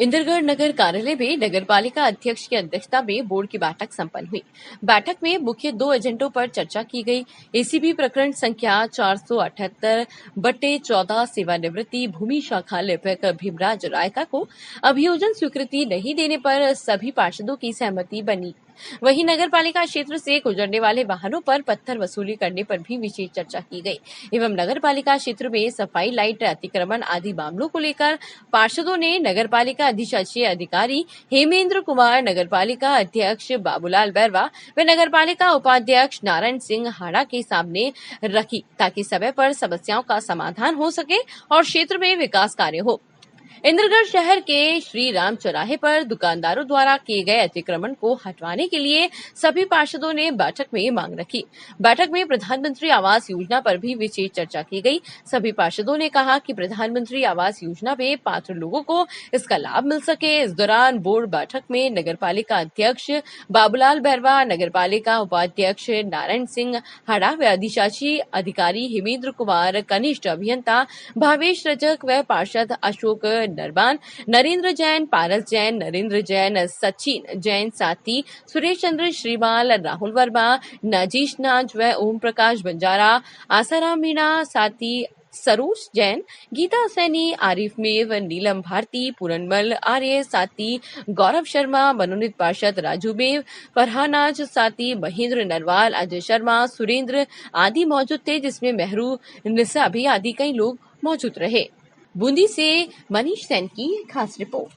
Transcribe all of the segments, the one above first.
इंद्रगढ़ नगर कार्यालय में नगर पालिका अध्यक्ष की अध्यक्षता में बोर्ड की बैठक संपन्न हुई। बैठक में मुख्य 2 एजेंडों पर चर्चा की गई। एसीबी प्रकरण संख्या 478/14 सेवानिवृत्ति भूमि शाखा लिपिक भीमराज रायका को अभियोजन स्वीकृति नहीं देने पर सभी पार्षदों की सहमति बनी। वहीं नगर पालिका क्षेत्र से गुजरने वाले वाहनों पर पत्थर वसूली करने पर भी विशेष चर्चा की गई एवं नगर पालिका क्षेत्र में सफाई लाइट अतिक्रमण आदि मामलों को लेकर पार्षदों ने नगर पालिका अधिशासी अधिकारी हेमेंद्र कुमार, नगर पालिका अध्यक्ष बाबूलाल बैरवा व नगर पालिका उपाध्यक्ष नारायण सिंह हाड़ा के सामने रखी ताकि समय पर समस्याओं का समाधान हो सके और क्षेत्र में विकास कार्य हो। इंद्रगढ़ शहर के श्री राम चौराहे पर दुकानदारों द्वारा किए गए अतिक्रमण को हटवाने के लिए सभी पार्षदों ने बैठक में मांग रखी। बैठक में प्रधानमंत्री आवास योजना पर भी विशेष चर्चा की गई। सभी पार्षदों ने कहा कि प्रधानमंत्री आवास योजना में पात्र लोगों को इसका लाभ मिल सके। इस दौरान बोर्ड बैठक में नगर पालिका अध्यक्ष बाबूलाल बैरवा, नगर पालिका उपाध्यक्ष नारायण सिंह हाड़ा व अधिशासी अधिकारी हेमेंद्र कुमार, कनिष्ठ अभियंता भावेश रजक व पार्षद अशोक नरबान, नरेंद्र जैन, पारस जैन, नरेंद्र जैन, सचिन जैन, साथी सुरेश चंद्र श्रीमाल, राहुल वर्मा, नाजीश नाज व ओम प्रकाश बंजारा, आसाराम मीणा, साथी सरोज जैन, गीता सैनी, आरिफ मेव, नीलम भारती, पूरनमल आर्य, साथी गौरव शर्मा, मनोनीत पार्षद राजू मेव, फरहानाज, साथी महेंद्र नरवाल, अजय शर्मा, सुरेंद्र आदि मौजूद थे, जिसमें मेहरू निसा भी आदि कई लोग मौजूद रहे। बूंदी से मनीष सेन की खास रिपोर्ट।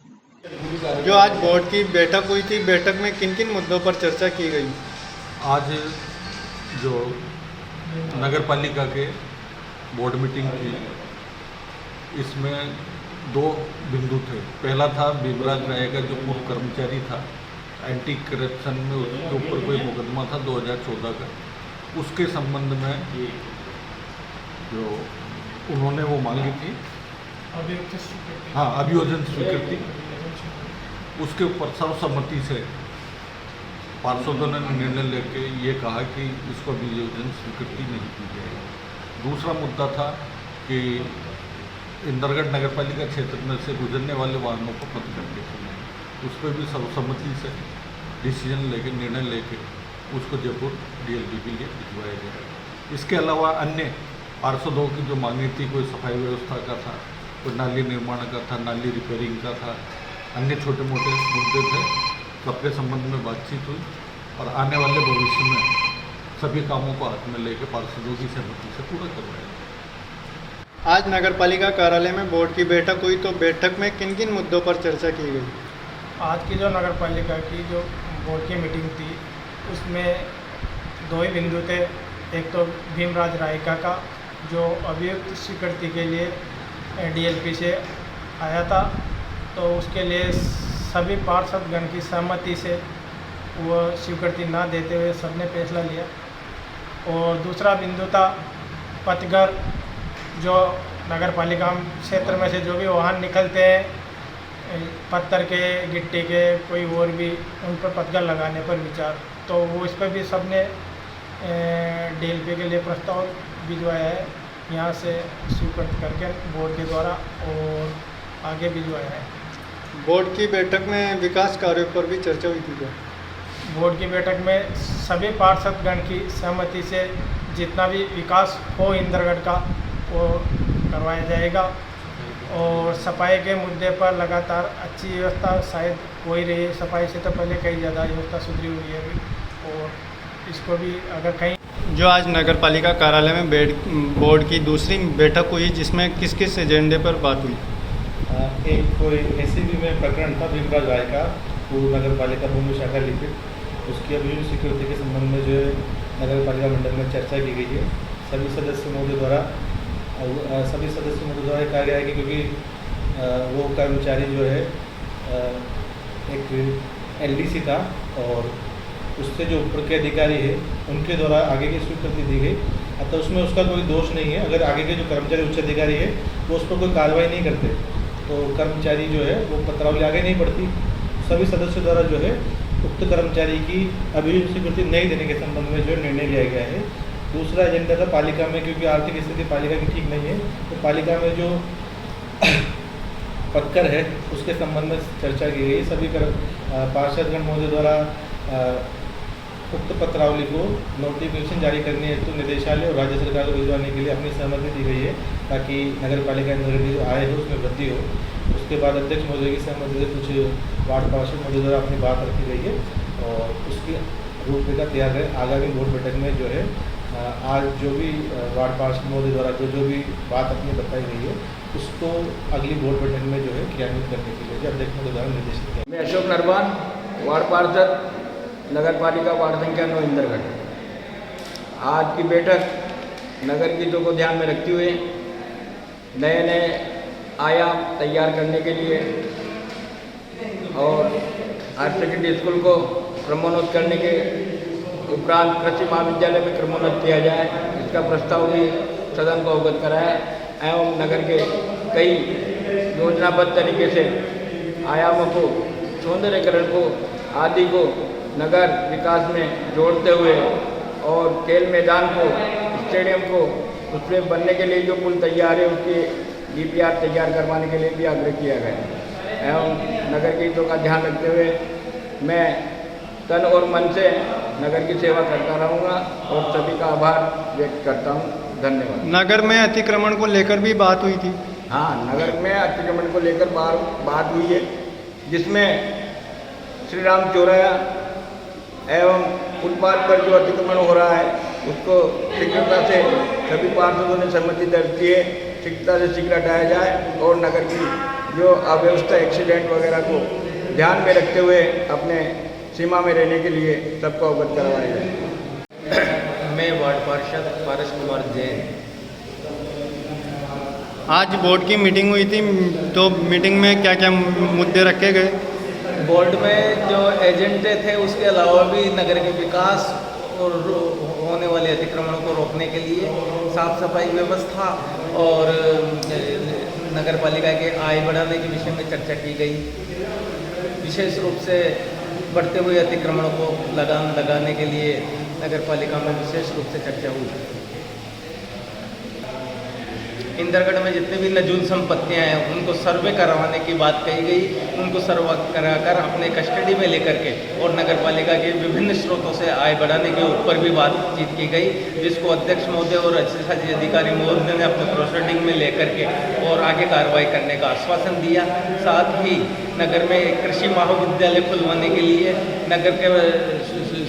जो आज बोर्ड की बैठक हुई थी, बैठक में किन किन मुद्दों पर चर्चा की गई? आज जो नगर पालिका के बोर्ड मीटिंग थी, इसमें 2 बिंदु थे। पहला था भीमराज राय का जो पूर्व कर्मचारी था, एंटी करप्शन में उसके ऊपर कोई मुकदमा था 2014 का, उसके संबंध में जो उन्होंने वो मांगी थी अभियोजन स्वीकृति, उसके ऊपर सर्वसम्मति से पार्षदों ने निर्णय लेके ये कहा कि इसको अभियोजन स्वीकृति नहीं दी जाएगी। दूसरा मुद्दा था कि इंद्रगढ़ नगर पालिका क्षेत्र में से गुजरने वाले वाहनों को बंद करके समय उस पर भी सर्वसम्मति से डिसीजन लेके निर्णय लेके उसको जयपुर DLP के लिए भिजवाया जाएगा। इसके अलावा अन्य पार्षदों की जो मांगी थी, कोई सफाई व्यवस्था का था, कोई नाली निर्माण का था, नाली रिपेयरिंग का था, अन्य छोटे मोटे मुद्दे थे, सबके संबंध में बातचीत हुई और आने वाले भविष्य में सभी कामों को हाथ में लेकर पार्षदों की सहमति से पूरा करवाया। आज नगर पालिका कार्यालय में बोर्ड की बैठक हुई, तो बैठक में किन किन मुद्दों पर चर्चा की गई? आज की जो नगर पालिका की जो बोर्ड की मीटिंग थी, उसमें 2 ही बिंदु थे। एक तो भीमराज रायका का जो अभियुक्त स्वीकृति के लिए DLP से आया था, तो उसके लिए सभी पार्षदगण की सहमति से वो स्वीकृति ना देते हुए सबने फैसला लिया। और दूसरा बिंदु था पथगर, जो नगर पालिका क्षेत्र में से जो भी वाहन निकलते हैं, पत्थर के, गिट्टी के, कोई और भी, उन पर पथगर लगाने पर विचार, तो वो इस पर भी सबने DLP के लिए प्रस्ताव भिजवाया है, यहाँ से स्वीकृत करके बोर्ड के द्वारा, और आगे भिजवाया है। बोर्ड की बैठक में विकास कार्यों पर भी चर्चा हुई थी क्या? बोर्ड की बैठक में सभी पार्षदगण की सहमति से जितना भी विकास हो इंद्रगढ़ का वो करवाया जाएगा। और सफाई के मुद्दे पर लगातार अच्छी व्यवस्था शायद हो ही रही है। सफाई से तो पहले कई ज़्यादा व्यवस्था सुधरी हुई है अभी, और इसको भी अगर कहीं जो आज नगर पालिका कार्यालय में बोर्ड की दूसरी बैठक हुई, जिसमें किस किस एजेंडे पर बात हुई? एक कोई एसीबी में प्रकरण था भीमराज राय का, पूर्व नगर पालिका भूमि शाखा लिपिक, उसकी अभियोजन स्वीकृति के संबंध में जो है नगर पालिका मंडल में चर्चा की गई है। सभी सदस्य महोदय द्वारा कहा गया है कि क्योंकि वो कर्मचारी जो है एक LDC था और उससे जो ऊपर के अधिकारी है उनके द्वारा आगे की स्वीकृति दी गई, अतः उसमें उसका कोई दोष नहीं है। अगर आगे के जो कर्मचारी उच्च अधिकारी है वो उस पर कोई कार्रवाई नहीं करते, तो कर्मचारी जो है वो पत्रावली आगे नहीं बढ़ती। सभी सदस्यों द्वारा जो है उक्त कर्मचारी की अभियोजन स्वीकृति नहीं देने के संबंध में जो निर्णय लिया गया है। दूसरा एजेंडा था पालिका में, क्योंकि आर्थिक स्थिति पालिका की ठीक नहीं है, तो पालिका में जो पक्कर है उसके संबंध में चर्चा की गई। सभी पार्षदगण महोदय द्वारा उक्त पत्रावली को नोटिफिकेशन जारी करने हेतु निदेशालय और राज्य सरकार को भिजवाने के लिए अपनी सहमति दी गई है, ताकि नगर पालिका इंद्रावती जो आय हो उसमें वृद्धि हो। उसके बाद अध्यक्ष महोदय की सहमति से कुछ वार्ड पार्षद महोदय द्वारा अपनी बात रखी गई है और उसकी रूपरेखा तैयार है। आगामी बोर्ड बैठक में जो है आज जो भी वार्ड पार्षद महोदय द्वारा जो भी बात अपनी बताई गई है उसको अगली बोर्ड बैठक में जो है क्रियान्वित करने के लिए अध्यक्ष महोदय द्वारा निर्देशित किया। मैं अशोक नरवान, वार्ड पार्षद नगर पालिका वार्ड संख्या 9 इंदरगढ़। आज की बैठक नगर की हितों को ध्यान में रखते हुए नए नए आयाम तैयार करने के लिए और हायर सेकेंडरी स्कूल को क्रमोन्नत करने के उपरांत कृषि महाविद्यालय में क्रमोन्नत किया जाए, इसका प्रस्ताव भी सदन को अवगत कराया एवं नगर के कई योजनाबद्ध तरीके से आयामों को, सौंदर्यीकरण को आदि को नगर विकास में जोड़ते हुए और खेल मैदान को, स्टेडियम को उसमें बनने के लिए जो पुल तैयार है उसकी DPR तैयार करवाने के लिए भी आग्रह किया गया एवं नगर के हितों का ध्यान रखते हुए मैं तन और मन से नगर की सेवा करता रहूँगा और सभी का आभार व्यक्त करता हूँ। धन्यवाद। नगर में अतिक्रमण को लेकर भी बात हुई थी। हाँ, नगर में अतिक्रमण को लेकर बात हुई है, जिसमें श्री राम चौराया एवं फुटपाथ पर जो अतिक्रमण हो रहा है उसको शीघ्रता से सभी पार्षदों ने सहमति दर्ज की है, शीघ्रता से शीघ्र हटाया जाए और नगर की जो अव्यवस्था, एक्सीडेंट वगैरह को ध्यान में रखते हुए अपने सीमा में रहने के लिए सबको अवगत करवाया जाए। मैं वार्ड पार्षद पारस कुमार जैन। आज बोर्ड की मीटिंग हुई थी, तो मीटिंग में क्या क्या मुद्दे रखे गए? बोर्ड में जो एजेंडे थे उसके अलावा भी नगर के विकास और होने वाले अतिक्रमणों को रोकने के लिए साफ सफाई व्यवस्था और नगर पालिका के आय बढ़ाने के विषय में चर्चा की गई। विशेष रूप से बढ़ते हुए अतिक्रमणों को लगाम लगाने के लिए नगर पालिका में विशेष रूप से चर्चा हुई। इंदरगढ़ में जितने भी नजूल संपत्तियां हैं उनको सर्वे करवाने की बात कही गई। उनको सर्वे कराकर अपने कस्टडी में लेकर के और नगर पालिका के विभिन्न स्रोतों से आय बढ़ाने के ऊपर भी बातचीत की गई, जिसको अध्यक्ष महोदय और अधिशासी अधिकारी महोदय ने अपने प्रोसीडिंग में लेकर के और आगे कार्रवाई करने का आश्वासन दिया। साथ ही नगर में कृषि महाविद्यालय खुलवाने के लिए नगर के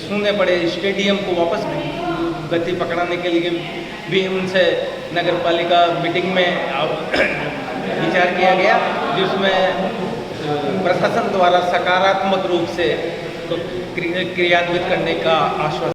सूने पड़े स्टेडियम को वापस गति पकड़ाने के लिए भी उनसे नगर पालिका मीटिंग में विचार किया गया, जिसमें प्रशासन द्वारा सकारात्मक रूप से क्रियान्वित करने का आश्वासन